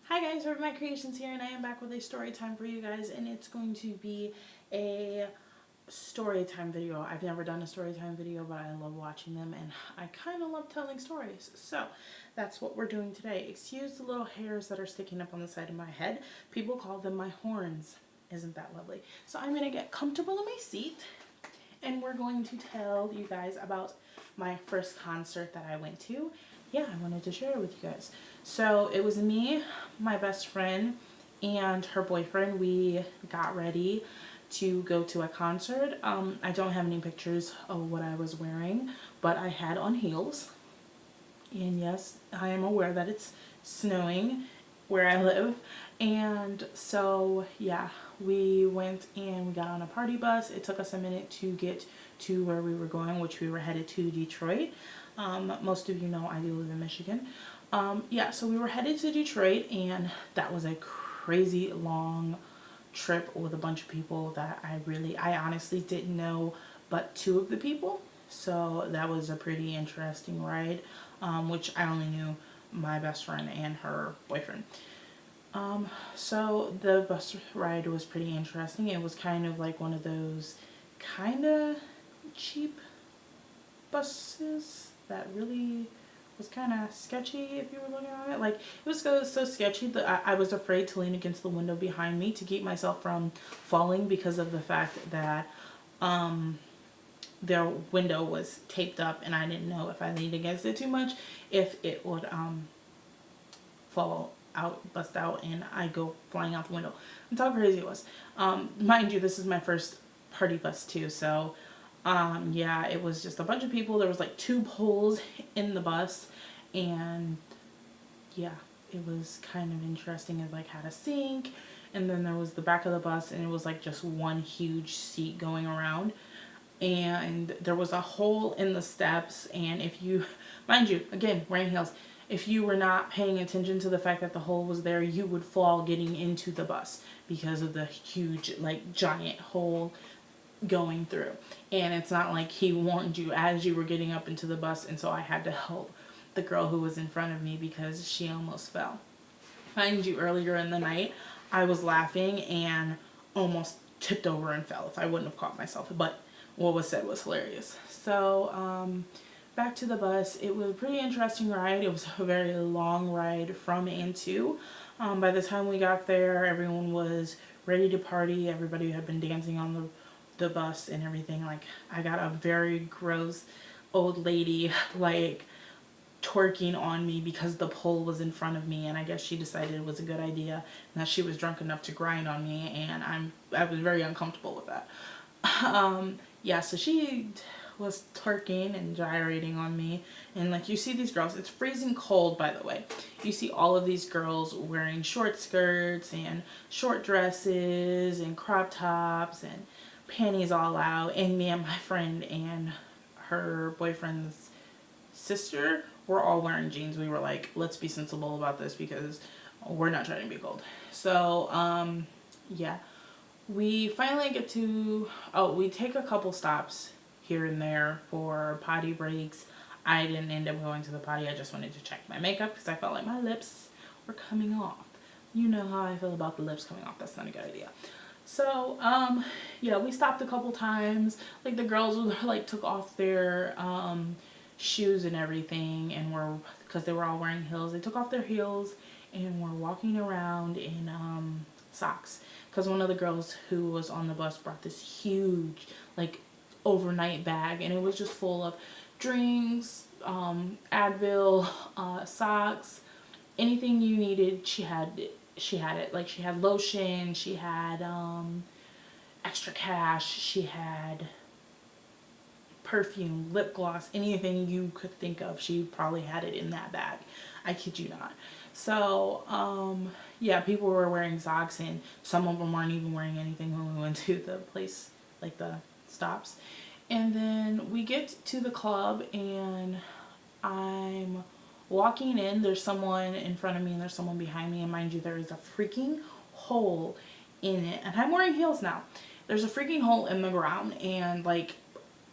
Hi guys, RavenMadCreations here, and I am back with a story time for you guys, and it's going to be a story time video. I've never done a story time video, but I love watching them, and I kind of love telling stories. So that's what we're doing today. Excuse the little hairs that are sticking up on the side of my head. People call them my horns. Isn't that lovely? So I'm going to get comfortable in my seat, and we're going to tell you guys about my first concert that I went to. Yeah, I wanted to share it with you guys. So it was me, my best friend, and her boyfriend. We got ready to go to a concert. I don't have any pictures of what I was wearing, but I had on heels. And yes, I am aware that it's snowing where I live. And so, yeah, we went and we got on a party bus. It took us a minute to get to where we were going, which we were headed to Detroit. Most of you know I do live in Michigan. Yeah, so we were headed to Detroit, and that was a crazy long trip with a bunch of people that I honestly didn't know but two of the people. So that was a pretty interesting ride, which I only knew my best friend and her boyfriend. So the bus ride was pretty interesting. It was kind of like one of those kind of cheap buses that really was kind of sketchy if you were looking at it. Like, it was so sketchy that I was afraid to lean against the window behind me to keep myself from falling because of the fact that their window was taped up, and I didn't know if I leaned against it too much if it would fall out, bust out, and I go flying out the window. That's how crazy it was. Mind you, this is my first party bus too, so yeah, it was just a bunch of people. There was like 2 poles in the bus, and yeah, it was kind of interesting. It like had a sink, and then there was the back of the bus, and it was like just one huge seat going around, and there was a hole in the steps. And if you, mind you, again, wearing heels, if you were not paying attention to the fact that the hole was there, you would fall getting into the bus because of the huge, like, giant hole going through. And it's not like he warned you as you were getting up into the bus, and so I had to help the girl who was in front of me because she almost fell. Mind you, earlier in the night I was laughing and almost tipped over and fell if I wouldn't have caught myself, but what was said was hilarious. So back to the bus. It was a pretty interesting ride. It was a very long ride from and to. By the time we got there, everyone was ready to party. Everybody had been dancing on the bus and everything. Like, I got a very gross old lady like twerking on me because the pole was in front of me, and I guess she decided it was a good idea and that she was drunk enough to grind on me, and I was very uncomfortable with that. Yeah, so she was twerking and gyrating on me, and like, you see these girls, it's freezing cold, by the way. You see all of these girls wearing short skirts and short dresses and crop tops and panties all out, and me and my friend and her boyfriend's sister were all wearing jeans. We were like, let's be sensible about this because we're not trying to be cold. So yeah, we finally get to, we take a couple stops here and there for potty breaks. I didn't end up going to the potty. I just wanted to check my makeup because I felt like my lips were coming off. You know how I feel about the lips coming off. That's not a good idea. So yeah, we stopped a couple times. Like, the girls like took off their shoes and everything, and were, because they were all wearing heels, they took off their heels and were walking around in socks, because one of the girls who was on the bus brought this huge, like, overnight bag, and it was just full of drinks, Advil, socks, anything you needed. She had it. Like, she had lotion, she had extra cash, she had perfume, lip gloss, anything you could think of. She probably had it in that bag. I kid you not. So yeah, people were wearing socks, and some of them weren't even wearing anything when we went to the place, like the stops. And then we get to the club, and I'm walking in. There's someone in front of me and there's someone behind me, and mind you, there is a freaking hole in it, and I'm wearing heels now. There's a freaking hole in the ground, and like,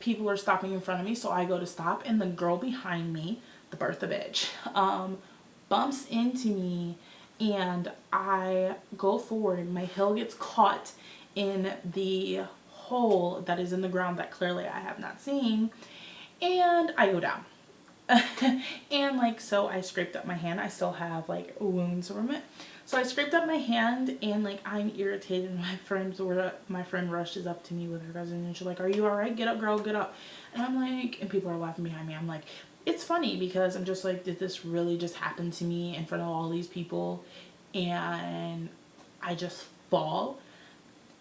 people are stopping in front of me, so I go to stop, and the girl behind me, the Bertha bitch, bumps into me and I go forward. My heel gets caught in the hole that is in the ground that clearly I have not seen, and I go down. And like, so I scraped up my hand. I still have like wounds from it. So I scraped up my hand, and like, I'm irritated. My friend rushes up to me with her cousin, and she's like, "Are you all right? Get up, girl, get up." And I'm like, and people are laughing behind me. I'm like, it's funny because I'm just like, did this really just happen to me in front of all these people, and I just fall?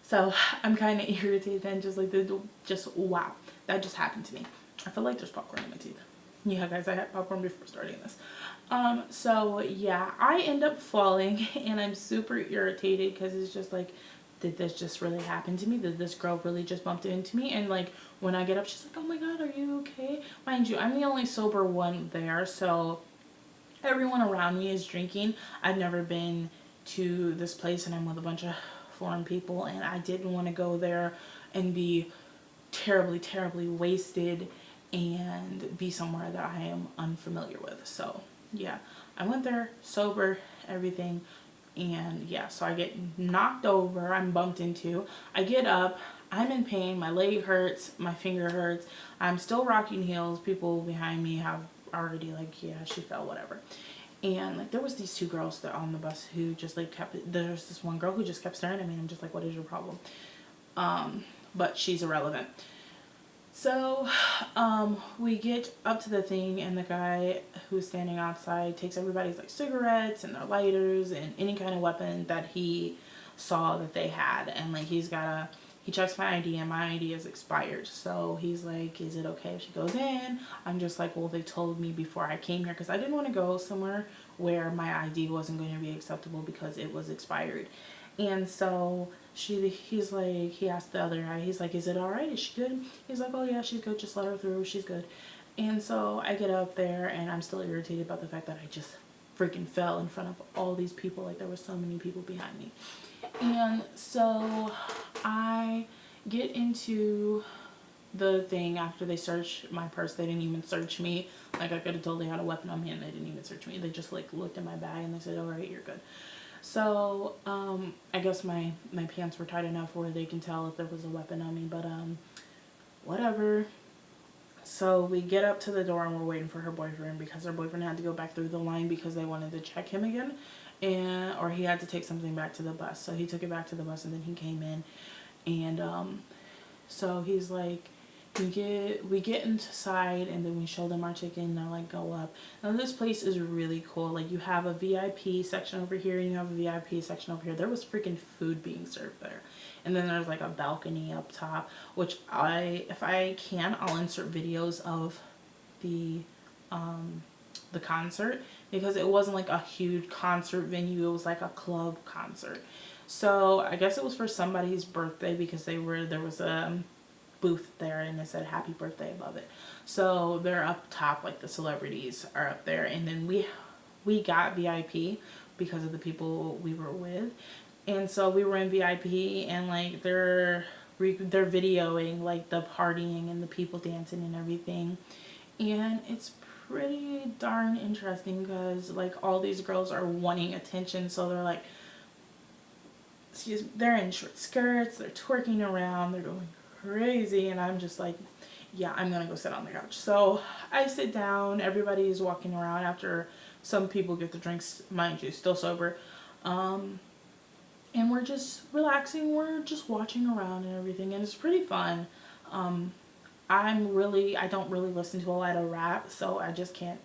So I'm kind of irritated and just like, just wow, that just happened to me. I feel like there's popcorn in my teeth. Yeah, guys, I had popcorn before starting this. So yeah, I end up falling, and I'm super irritated because it's just like, did this just really happen to me? Did this girl really just bump into me? And like, when I get up, she's like, "Oh my God, are you okay?" Mind you, I'm the only sober one there, so everyone around me is drinking. I've never been to this place, and I'm with a bunch of foreign people, and I didn't want to go there and be terribly, terribly wasted and be somewhere that I am unfamiliar with. So yeah, I went there sober, everything, and yeah, so I get knocked over, I'm bumped into, I get up, I'm in pain, my leg hurts, my finger hurts, I'm still rocking heels, people behind me have already like, yeah, she fell, whatever. And like, there was these two girls that on the bus who just like there's this one girl who just kept staring at me, and I'm just like, what is your problem? But she's irrelevant. So, we get up to the thing, and the guy who's standing outside takes everybody's like cigarettes and their lighters and any kind of weapon that he saw that they had. And like, he checks my ID, and my ID is expired. So he's like, "Is it okay if she goes in?" I'm just like, "Well, they told me before I came here," because I didn't want to go somewhere where my ID wasn't going to be acceptable because it was expired. And so he's like, he asked the other guy, he's like, "Is it all right? Is she good?" He's like, "Oh yeah, she's good. Just let her through. She's good." And so I get up there, and I'm still irritated about the fact that I just freaking fell in front of all these people. Like, there were so many people behind me. And so I get into the thing after they search my purse. They didn't even search me. Like, I could have told they had a weapon on me, and they didn't even search me. They just like looked in my bag, and they said, "All right, you're good." So, I guess my pants were tight enough where they can tell if there was a weapon on me, but, whatever. So we get up to the door, and we're waiting for her boyfriend, because her boyfriend had to go back through the line because they wanted to check him again, or he had to take something back to the bus. So he took it back to the bus, and then he came in, and, so he's like, we get inside, and then we show them our ticket, and they're like, "Go up." Now this place is really cool. Like, you have a VIP section over here, and you have a VIP section over here. There was freaking food being served there. And then there's like a balcony up top, which if I can, I'll insert videos of the concert, because it wasn't like a huge concert venue. It was like a club concert. So I guess it was for somebody's birthday, because there was a booth there, and it said "Happy Birthday" above it. So they're up top, like the celebrities are up there, and then we got VIP because of the people we were with. And so we were in VIP, and like, they're videoing like the partying and the people dancing and everything. And it's pretty darn interesting, because like, all these girls are wanting attention, so they're like, they're in short skirts, they're twerking around, they're going crazy, and I'm just like, yeah, I'm gonna go sit on the couch. So I sit down, everybody is walking around after some people get the drinks, mind you, still sober, and we're just relaxing, we're just watching around and everything, and it's pretty fun. I don't really listen to a lot of rap, so I just can't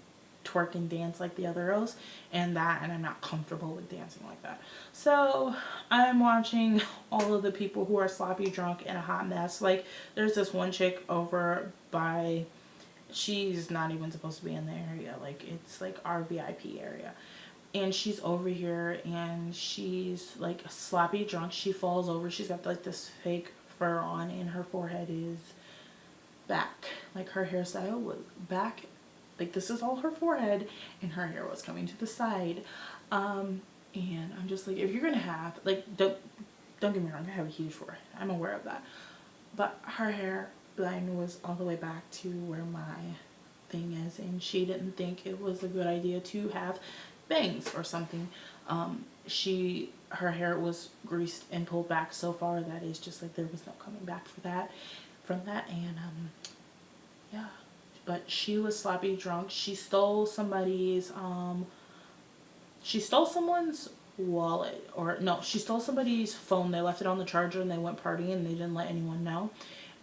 twerk and dance like the other girls, and I'm not comfortable with dancing like that. So I'm watching all of the people who are sloppy drunk and a hot mess. Like, there's this one chick over by, she's not even supposed to be in the area, like, it's like our VIP area, and she's over here, and she's like sloppy drunk. She falls over, she's got like this fake fur on, and her forehead is back, like her hairstyle was back, like this is all her forehead, and her hair was coming to the side. And I'm just like, if you're gonna have, like, don't get me wrong, I have a huge forehead, I'm aware of that, but her hair line was all the way back to where my thing is, and she didn't think it was a good idea to have bangs or something. Her hair was greased and pulled back so far that it's just like there was no coming back from that. And yeah, but she was sloppy drunk. She stole someone's wallet, or no, she stole somebody's phone. They left it on the charger and they went partying and they didn't let anyone know.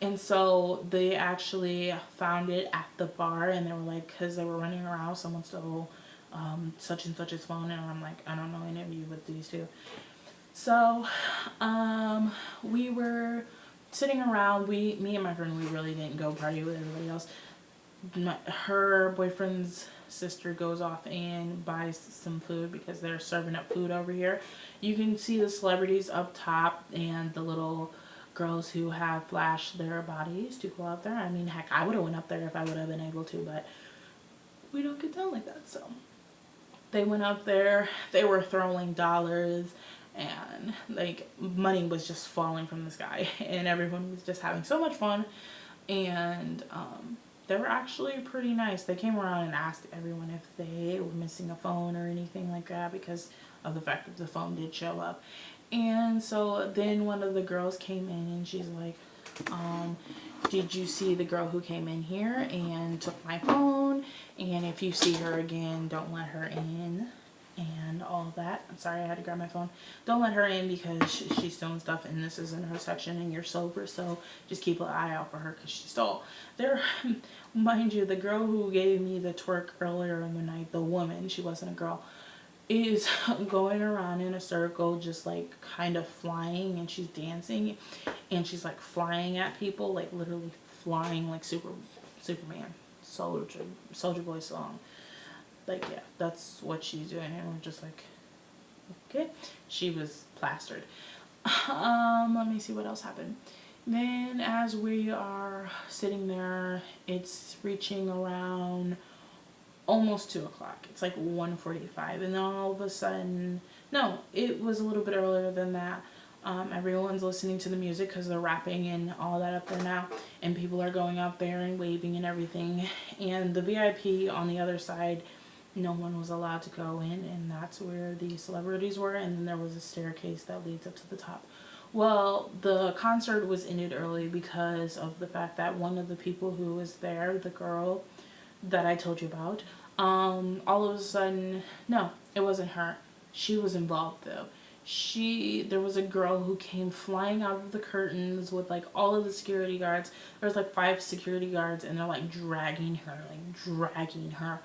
And so they actually found it at the bar, and they were like, because they were running around, someone stole such and such's phone. And I'm like, I don't know any of you but these two. So we were sitting around. Me and my friend, we really didn't go party with everybody else. Her boyfriend's sister goes off and buys some food because they're serving up food over here. You can see the celebrities up top and the little girls who have flashed their bodies to go out there. I mean, heck, I would have went up there if I would have been able to, but we don't get down like that. So they went up there. They were throwing dollars, and like money was just falling from the sky, and everyone was just having so much fun. And they were actually pretty nice. They came around and asked everyone if they were missing a phone or anything like that, because of the fact that the phone did show up. And so then one of the girls came in and she's like, did you see the girl who came in here and took my phone? And if you see her again, don't let her in. And all that. I'm sorry, I had to grab my phone. Don't let her in because she's stealing stuff, and this isn't her section, and you're sober, so just keep an eye out for her because she stole. There, mind you, the girl who gave me the twerk earlier in the night, the woman, she wasn't a girl, is going around in a circle, just like kind of flying, and she's dancing, and she's like flying at people, like literally flying like Superman, Soldier Boy song. Like, yeah, that's what she's doing, and we're just like, okay. She was plastered. Let me see what else happened. Then as we are sitting there, it's reaching around almost 2 o'clock. It's like 1:45, and then all of a sudden, no, it was a little bit earlier than that. Everyone's listening to the music because they're rapping and all that up there now, and people are going out there and waving and everything. And the VIP on the other side, no one was allowed to go in, and that's where the celebrities were. And then there was a staircase that leads up to the top. Well, the concert was ended early because of the fact that one of the people who was there, the girl that I told you about, all of a sudden, no, it wasn't her. She was involved though. There was a girl who came flying out of the curtains with like all of the security guards. There was like 5 security guards, and they're like dragging her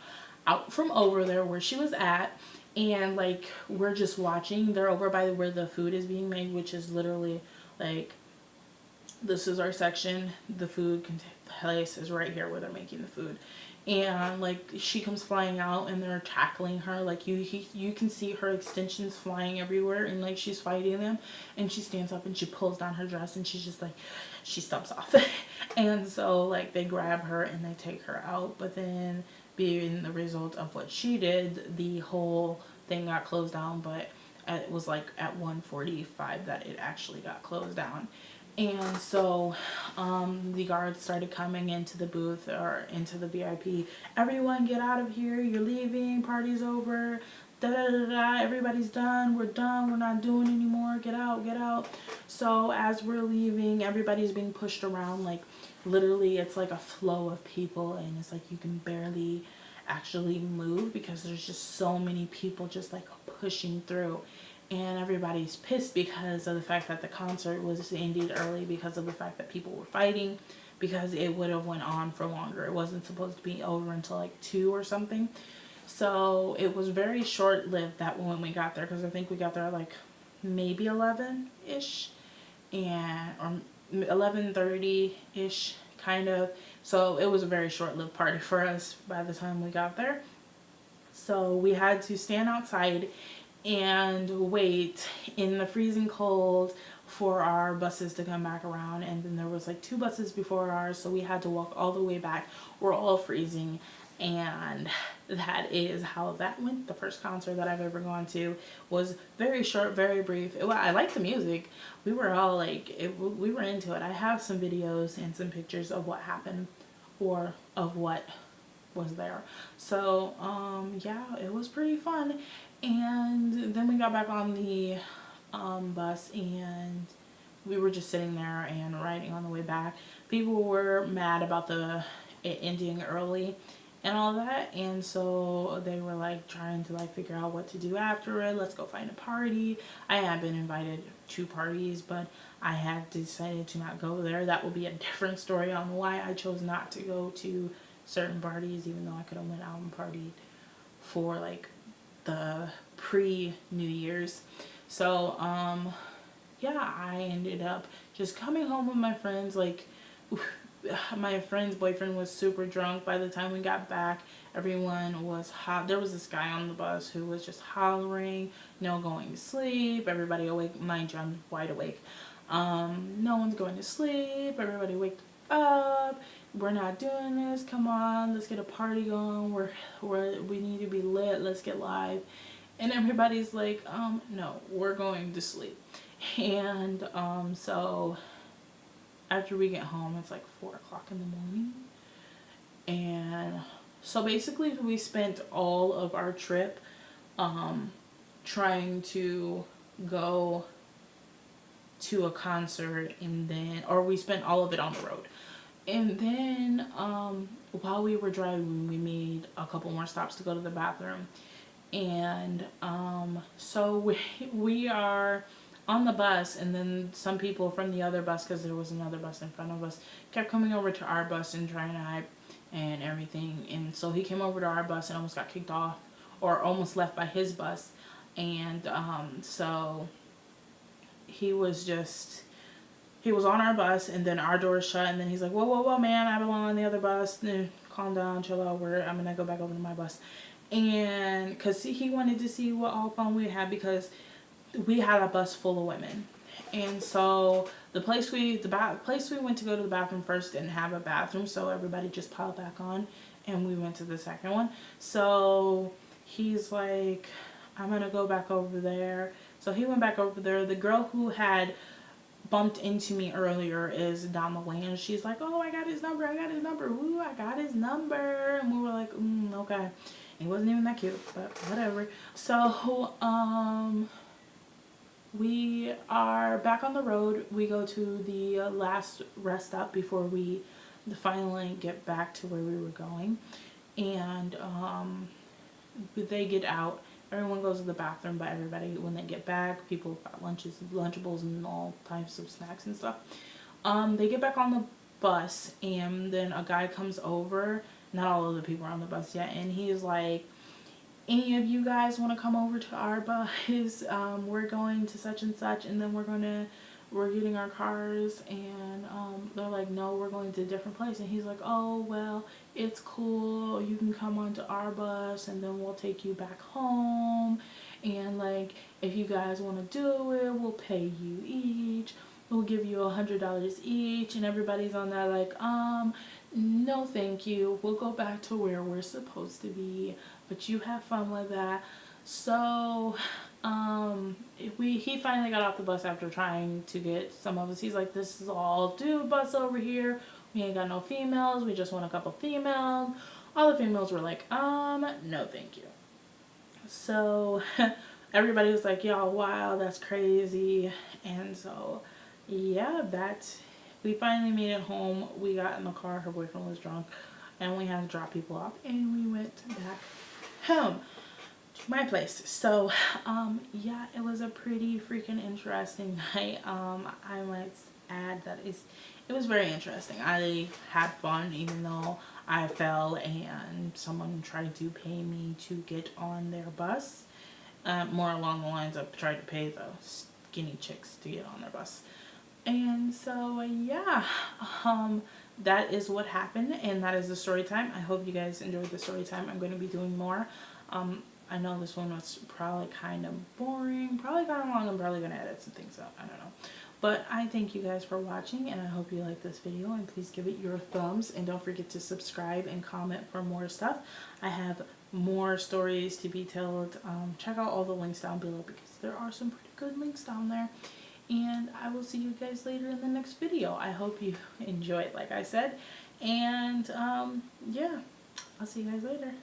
out from over there where she was at. And like, we're just watching. They're over by where the food is being made, which is literally like, this is our section. The food place is right here where they're making the food. And like, she comes flying out, and they're tackling her. Like, you can see her extensions flying everywhere, and like, she's fighting them. And she stands up and she pulls down her dress, and she's just like, she stumps off. And so like, they grab her and they take her out. But then, being the result of what she did, the whole thing got closed down. But it was like at 1:45 that it actually got closed down. And so the guards started coming into the booth, or into the VIP. Everyone get out of here. You're leaving. Party's over. Da da da da. Everybody's done. We're done. We're not doing anymore. Get out. Get out. So as we're leaving, everybody's being pushed around. Like, literally, it's like a flow of people, and it's like you can barely actually move because there's just so many people just like pushing through. And everybody's pissed because of the fact that the concert was ended early, because of the fact that people were fighting, because it would have went on for longer. It wasn't supposed to be over until like 2 or something. So it was very short-lived that when we got there, because I think we got there like maybe 11-ish, and or 11:30-ish kind of. So it was a very short-lived party for us by the time we got there. So we had to stand outside and wait in the freezing cold for our buses to come back around. And then there was like 2 buses before ours, so we had to walk all the way back. We're all freezing, and that is how that went. The first concert that I've ever gone to was very short, very brief. I liked the music. We were all like, we were into it. I have some videos and some pictures of what happened, or of what was there. So yeah, it was pretty fun. And then we got back on the bus, and we were just sitting there and riding on the way back. People were mad about it ending early and all that, and so they were like trying to like figure out what to do after it. Let's go find a party. I had been invited to parties, but I had decided to not go there. That will be a different story on why I chose not to go to certain parties, even though I could have went out and partied for like the pre-New Year's. So yeah, I ended up just coming home with my friends. Like, my friend's boyfriend was super drunk by the time we got back. Everyone was hot. There was this guy on the bus who was just hollering, no going to sleep. Everybody awake. Mind you, I'm wide awake. No one's going to sleep. Everybody wake up. We're not doing this. Come on, let's get a party going. We need to be lit. Let's get live. And everybody's like, no, we're going to sleep. And so after we get home, it's like 4 o'clock in the morning. And so basically we spent all of our trip trying to go to a concert, and then, or we spent all of it on the road. And then while we were driving, we made a couple more stops to go to the bathroom. And so we are on the bus, and then some people from the other bus, because there was another bus in front of us, kept coming over to our bus and trying to hype and everything. And so he came over to our bus and almost got kicked off, or almost left by his bus. And so he was on our bus, and then our door shut, and then he's like, whoa, man, I belong on the other bus. Calm down, chill out, I'm gonna go back over to my bus. And because he wanted to see what all fun we had, because we had a bus full of women. And so the place we went to go to the bathroom first didn't have a bathroom, so everybody just piled back on, and we went to the second one. So he's like, I'm gonna go back over there. So he went back over there. The girl who had bumped into me earlier is down the way, and she's like, oh, I got his number. Ooh, I got his number. And we were like, okay. He wasn't even that cute, but whatever. So we are back on the road. We go to the last rest stop before we finally get back to where we were going. And they get out. Everyone goes to the bathroom, but everybody, when they get back, people got Lunchables and all types of snacks and stuff. They get back on the bus, and then a guy comes over. Not all of the people are on the bus yet, and he's like, any of you guys want to come over to our bus? We're going to such and such, and then we're getting our cars. And they're like, no, we're going to a different place. And he's like, oh, well, it's cool, you can come onto our bus, and then we'll take you back home. And like, if you guys want to do it, we'll pay you each. We'll give you $100 each. And everybody's on that like, no thank you, we'll go back to where we're supposed to be, but you have fun with that. So he finally got off the bus after trying to get some of us. He's like, this is all dude bus over here, we ain't got no females, we just want a couple females. All the females were like, no thank you. So everybody was like, y'all, wow, that's crazy. And so yeah, we finally made it home. We got in the car, her boyfriend was drunk, and we had to drop people off, and we went back home to my place. So yeah, it was a pretty freaking interesting night. I might add that it was very interesting. I had fun, even though I fell and someone tried to pay me to get on their bus. More along the lines of tried to pay the skinny chicks to get on their bus. And so yeah, that is what happened, and that is the story time. I hope you guys enjoyed the story time. I'm going to be doing more. I know this one was probably kind of boring, probably kind of long. I'm probably going to edit some things out, I don't know. But I thank you guys for watching, and I hope you like this video, and please give it your thumbs, and don't forget to subscribe and comment for more stuff. I have more stories to be told. Check out all the links down below, because there are some pretty good links down there. And I will see you guys later in the next video. I hope you enjoyed, like I said. And yeah, I'll see you guys later.